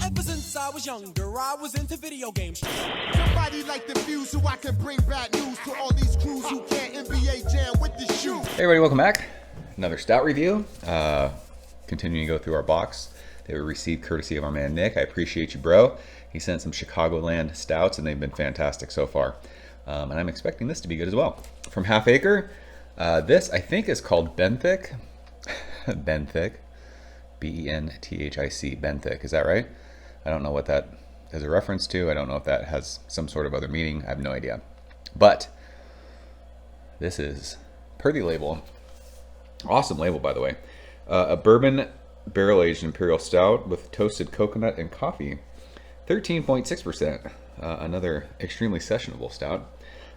Ever since I was younger, I was into video games. Somebody like the Fuse so I can bring bad news to all these crews who can't NBA jam with the shoe. Hey everybody, welcome back. Another stout review. Continuing to go through our box that we received courtesy of our man Nick. I appreciate you, bro. He sent some Chicagoland stouts and they've been fantastic so far. And I'm expecting this to be good as well. From Half Acre, this I think is called Benthic. Benthic. B-E-N-T-H-I-C. Benthic. Is that right? I don't know what that is a reference to. I don't know if that has some sort of other meaning. I have no idea. But this is, per the label, awesome label by the way, a bourbon barrel-aged imperial stout with toasted coconut and coffee, 13.6%. Another extremely sessionable stout.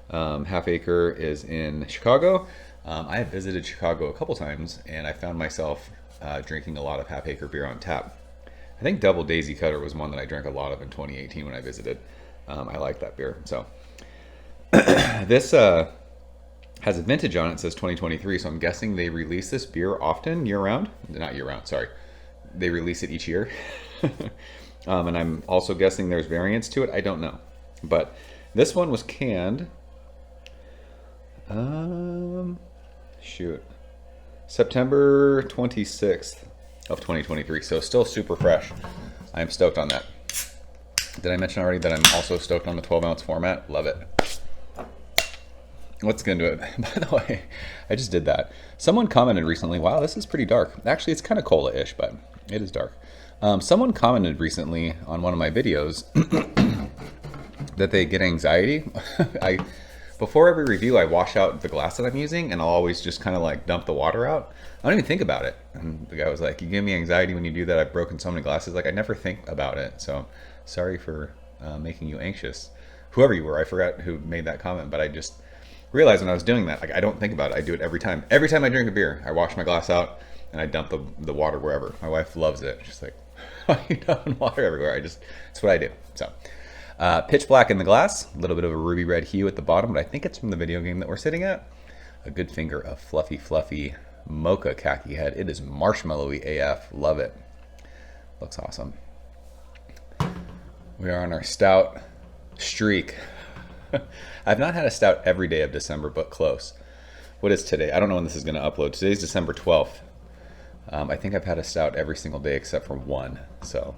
Half Acre is in Chicago. I have visited Chicago a couple times and I found myself drinking a lot of Half Acre beer on tap. I think Double Daisy Cutter was one that I drank a lot of in 2018 when I visited. I like that beer. So this has a vintage on it. It says 2023, so I'm guessing they release this beer often, year-round. Not year-round, sorry. They release it each year. And I'm also guessing there's variants to it. I don't know. But this one was canned. September 26th of 2023. So still super fresh. I am stoked on that. Did I mention already that I'm also stoked on the 12-ounce format? Love it. Let's get into it. By the way, I just did that. Someone commented recently, wow, this is pretty dark. Actually, it's kind of cola-ish, but it is dark. Someone commented recently on one of my videos that they get anxiety. Before every review, I wash out the glass that I'm using, and I'll always just kind of like dump the water out. I don't even think about it. And the guy was like, you give me anxiety when you do that. I've broken so many glasses. Like, I never think about it. So sorry for making you anxious. Whoever you were, I forgot who made that comment, but I just realized when I was doing that, like, I don't think about it. I do it every time. Every time I drink a beer, I wash my glass out and I dump the water wherever. My wife loves it. She's like, why are you dumping water everywhere? It's what I do. So pitch black in the glass, a little bit of a ruby red hue at the bottom, but I think it's from the video game that we're sitting at. A good finger of fluffy mocha khaki head. It is marshmallowy AF. Love it. Looks awesome. We are on our stout streak. I've not had a stout every day of December, but close. What is today? I don't know when this is going to upload. Today's December 12th. I think I've had a stout every single day except for one. So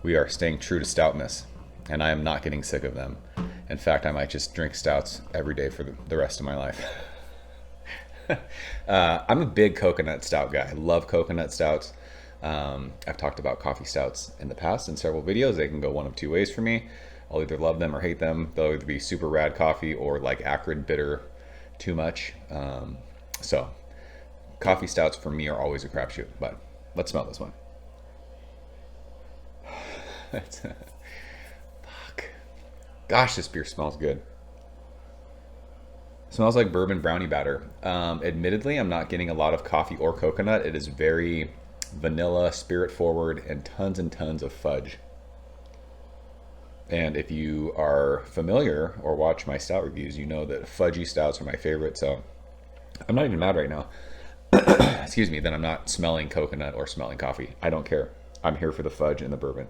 we are staying true to stoutness. And I am not getting sick of them. In fact, I might just drink stouts every day for the rest of my life. I'm a big coconut stout guy. I love coconut stouts. I've talked about coffee stouts in the past in several videos. They can go one of two ways for me. I'll either love them or hate them. They'll either be super rad coffee or like acrid bitter too much. So coffee stouts for me are always a crapshoot. But let's smell this one. Gosh, this beer smells good. It smells like bourbon brownie batter. Admittedly, I'm not getting a lot of coffee or coconut. It is very vanilla, spirit forward, and tons of fudge. And if you are familiar or watch my stout reviews, you know that fudgy stouts are my favorite. So I'm not even mad right now. Excuse me, that I'm not smelling coconut or smelling coffee. I don't care. I'm here for the fudge and the bourbon.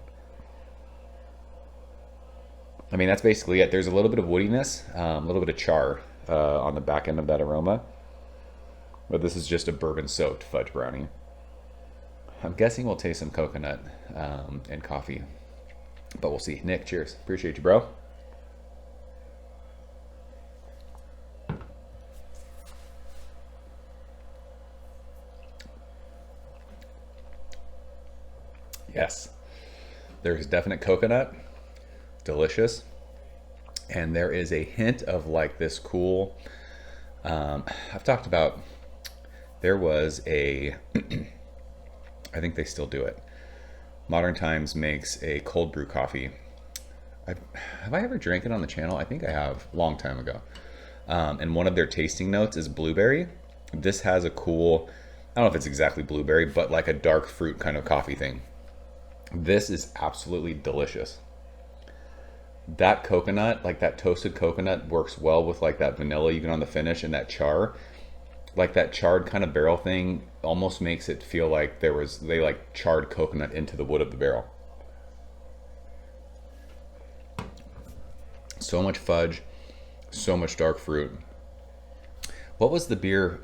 I mean, that's basically it. There's a little bit of woodiness, a little bit of char on the back end of that aroma. But this is just a bourbon-soaked fudge brownie. I'm guessing we'll taste some coconut and coffee. But we'll see. Nick, cheers. Appreciate you, bro. Yes. There's definite coconut. Delicious. And there is a hint of like this cool I've talked about, there was a I think they still do it. Modern Times makes a cold brew coffee. Have I ever drank it on the channel? I think I have, long time ago. And one of their tasting notes is blueberry. This has a cool, I don't know if it's exactly blueberry, but like a dark fruit kind of coffee thing. This is absolutely delicious. That coconut, like that toasted coconut, works well with like that vanilla even on the finish, and that char, like that charred kind of barrel thing almost makes it feel like they like charred coconut into the wood of the barrel. So much fudge, so much dark fruit. What was the beer?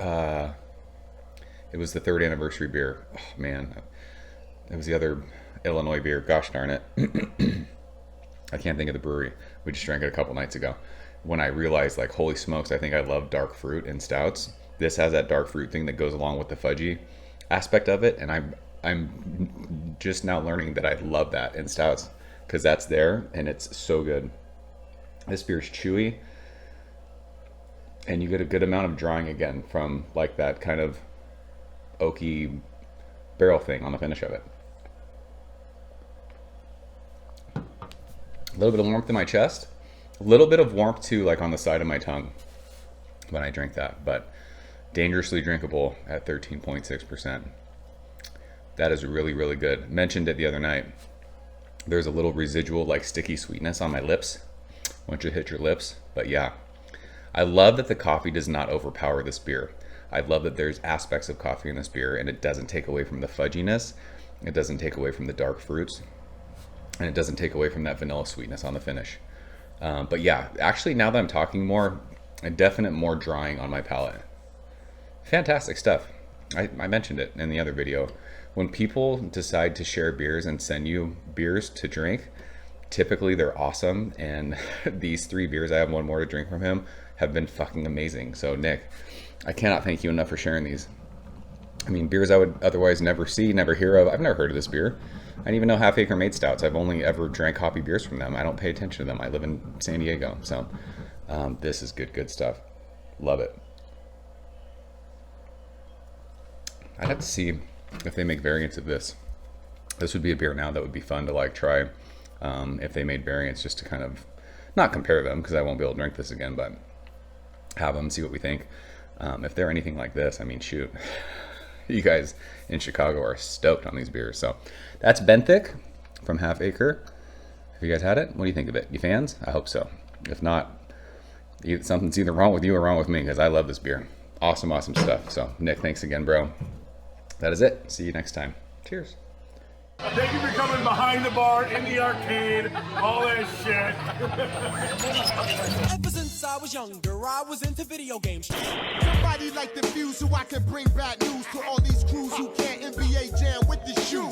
It was the 3rd anniversary beer. Oh, man, it was the other Illinois beer. Gosh darn it. I can't think of the brewery. We just drank it a couple nights ago. When I realized, like, holy smokes, I think I love dark fruit in stouts. This has that dark fruit thing that goes along with the fudgy aspect of it, and I'm just now learning that I love that in stouts because that's there and it's so good. This beer is chewy, and you get a good amount of drying again from like that kind of oaky barrel thing on the finish of it. A little bit of warmth in my chest, a little bit of warmth too, like on the side of my tongue when I drink that, but dangerously drinkable at 13.6%. That is really, really good. Mentioned it the other night. There's a little residual like sticky sweetness on my lips once you hit your lips, but yeah. I love that the coffee does not overpower this beer. I love that there's aspects of coffee in this beer and it doesn't take away from the fudginess. It doesn't take away from the dark fruits. And it doesn't take away from that vanilla sweetness on the finish. But yeah, actually now that I'm talking more, a definite more drying on my palate. Fantastic stuff. I mentioned it in the other video. When people decide to share beers and send you beers to drink, typically they're awesome. And these 3 beers, I have one more to drink from him, have been fucking amazing. So Nick, I cannot thank you enough for sharing these. I mean, beers I would otherwise never see, never hear of. I've never heard of this beer. I didn't even know Half Acre made stouts. I've only ever drank hoppy beers from them. I don't pay attention to them. I live in San Diego. So this is good stuff. Love it. I'd have to see if they make variants of this. This would be a beer now that would be fun to like try if they made variants, just to kind of not compare them because I won't be able to drink this again, but have them, see what we think. If they're anything like this, I mean, shoot, you guys in Chicago are stoked on these beers. So that's Benthic from Half Acre. Have you guys had it? What do you think of it? You fans? I hope so. If not, something's either wrong with you or wrong with me because I love this beer. Awesome stuff. So Nick, thanks again, bro. That is it. See you next time. Cheers. Thank you for coming behind the bar, in the arcade, all that shit. Ever since I was younger, I was into video games. Somebody like the fuse so I can bring bad news to all these crews who can't NBA jam with the shoe.